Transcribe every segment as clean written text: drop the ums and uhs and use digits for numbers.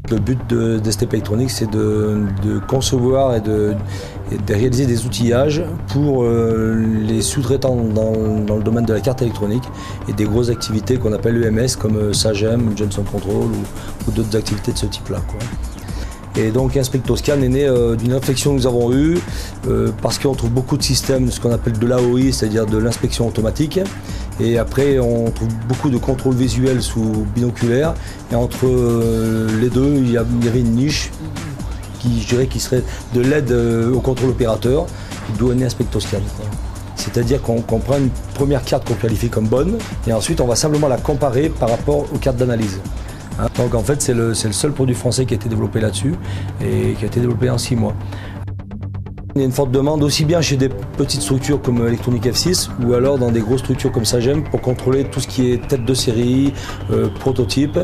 Le but d'STP Electronics, c'est de concevoir et de réaliser des outillages pour les sous-traitants dans le domaine de la carte électronique et des grosses activités qu'on appelle EMS comme Sagem, Johnson Control ou d'autres activités de ce type-là. Et donc Inspectoscan est né d'une réflexion que nous avons eue parce qu'on trouve beaucoup de systèmes, ce qu'on appelle de l'AOI, c'est-à-dire de l'inspection automatique. Et après, on trouve beaucoup de contrôle visuel sous binoculaire. Et entre les deux, il y avait une niche qui, je dirais, qui serait de l'aide au contrôle opérateur, d'où est né Inspectoscan. C'est-à-dire qu'on prend une première carte qu'on qualifie comme bonne, et ensuite on va simplement la comparer par rapport aux cartes d'analyse. Donc en fait, c'est le seul produit français qui a été développé là-dessus, et qui a été développé en 6 mois. Il y a une forte demande aussi bien chez des petites structures comme Electronic F6 ou alors dans des grosses structures comme Sagem pour contrôler tout ce qui est tête de série, prototype,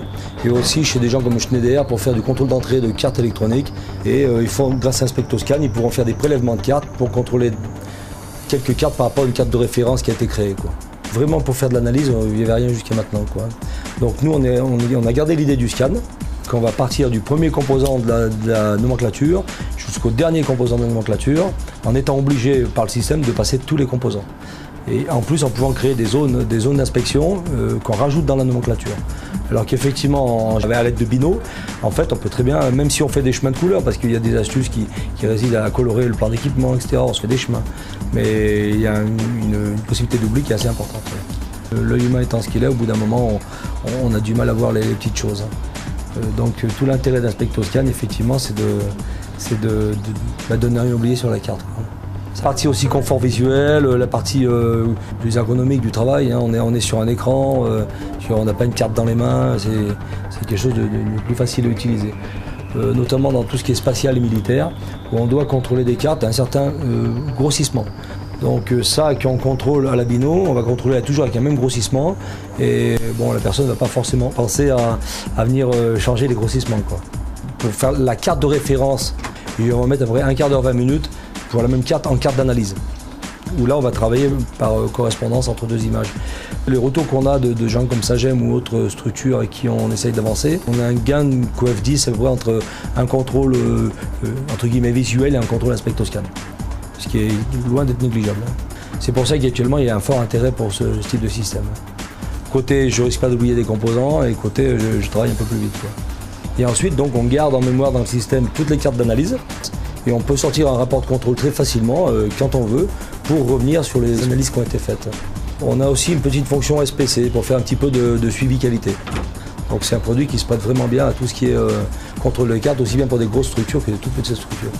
et aussi chez des gens comme Schneider pour faire du contrôle d'entrée de cartes électroniques. Et ils font, grâce à Inspectoscan, ils pourront faire des prélèvements de cartes pour contrôler quelques cartes par rapport à une carte de référence qui a été créée. Vraiment pour faire de l'analyse, il n'y avait rien jusqu'à maintenant. Donc nous on a gardé l'idée du scan, qu'on va partir du premier composant de la nomenclature jusqu'au dernier composant de la nomenclature, en étant obligé par le système de passer tous les composants. Et en plus en pouvant créer des zones d'inspection qu'on rajoute dans la nomenclature. Alors qu'effectivement, à l'aide de Bino, en fait on peut très bien, même si on fait des chemins de couleur, parce qu'il y a des astuces qui résident à colorer le plan d'équipement, etc., on se fait des chemins. Mais il y a une possibilité d'oubli qui est assez importante. L'œil humain étant ce qu'il est, au bout d'un moment, on a du mal à voir les petites choses. Donc tout l'intérêt d'Inspectoscan, effectivement, c'est de ne rien oublier sur la carte. La partie aussi confort visuel, la partie plus ergonomique du travail, on est sur un écran, on n'a pas une carte dans les mains, c'est quelque chose de plus facile à utiliser. Notamment dans tout ce qui est spatial et militaire, où on doit contrôler des cartes à un certain grossissement. Donc ça, quand on contrôle à la Bino, on va contrôler toujours avec un même grossissement, et bon, la personne ne va pas forcément penser à venir changer les grossissements. Pour faire la carte de référence, on va mettre à peu près un quart d'heure, 20 minutes, pour la même carte en carte d'analyse, où là on va travailler par correspondance entre deux images. Les retours qu'on a de gens comme Sagem ou autres structures avec qui on essaye d'avancer, on a un gain de QF10 entre un contrôle entre guillemets visuel et un contrôle Inspectoscan, ce qui est loin d'être négligeable. C'est pour ça qu'actuellement il y a un fort intérêt pour ce type de système. Côté je risque pas d'oublier des composants, et côté je travaille un peu plus vite. Et ensuite donc on garde en mémoire dans le système toutes les cartes d'analyse, et on peut sortir un rapport de contrôle très facilement quand on veut pour revenir sur les analyses qui ont été faites. On a aussi une petite fonction SPC pour faire un petit peu de suivi qualité. Donc c'est un produit qui se prête vraiment bien à tout ce qui est contrôle de cartes, aussi bien pour des grosses structures que des toutes petites structures.